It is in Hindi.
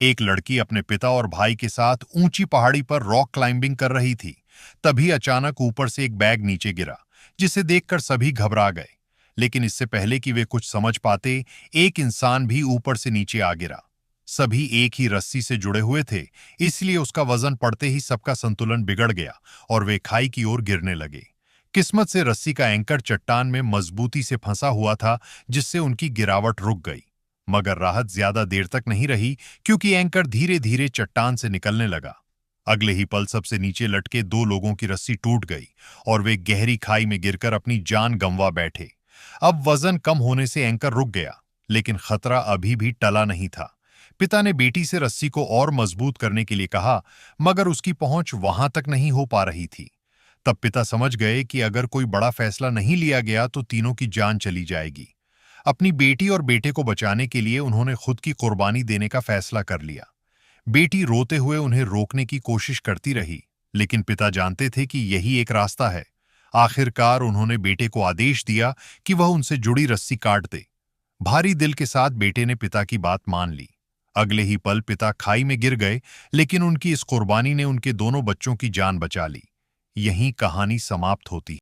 एक लड़की अपने पिता और भाई के साथ ऊंची पहाड़ी पर रॉक क्लाइंबिंग कर रही थी। तभी अचानक ऊपर से एक बैग नीचे गिरा, जिसे देखकर सभी घबरा गए। लेकिन इससे पहले कि वे कुछ समझ पाते, एक इंसान भी ऊपर से नीचे आ गिरा। सभी एक ही रस्सी से जुड़े हुए थे, इसलिए उसका वजन पड़ते ही सबका संतुलन बिगड़ गया और वे खाई की ओर गिरने लगे। किस्मत से रस्सी का एंकर चट्टान में मजबूती से फंसा हुआ था, जिससे उनकी गिरावट रुक गई। मगर राहत ज्यादा देर तक नहीं रही, क्योंकि एंकर धीरे धीरे चट्टान से निकलने लगा। अगले ही पल सबसे नीचे लटके दो लोगों की रस्सी टूट गई और वे गहरी खाई में गिरकर अपनी जान गंवा बैठे। अब वजन कम होने से एंकर रुक गया, लेकिन खतरा अभी भी टला नहीं था। पिता ने बेटी से रस्सी को और मजबूत करने के लिए कहा, मगर उसकी पहुंच वहां तक नहीं हो पा रही थी। तब पिता समझ गए कि अगर कोई बड़ा फैसला नहीं लिया गया तो तीनों की जान चली जाएगी। अपनी बेटी और बेटे को बचाने के लिए उन्होंने खुद की कुर्बानी देने का फैसला कर लिया। बेटी रोते हुए उन्हें रोकने की कोशिश करती रही, लेकिन पिता जानते थे कि यही एक रास्ता है। आखिरकार उन्होंने बेटे को आदेश दिया कि वह उनसे जुड़ी रस्सी काट दे। भारी दिल के साथ बेटे ने पिता की बात मान ली। अगले ही पल पिता खाई में गिर गए, लेकिन उनकी इस कुर्बानी ने उनके दोनों बच्चों की जान बचा ली। यहीं कहानी समाप्त होती है।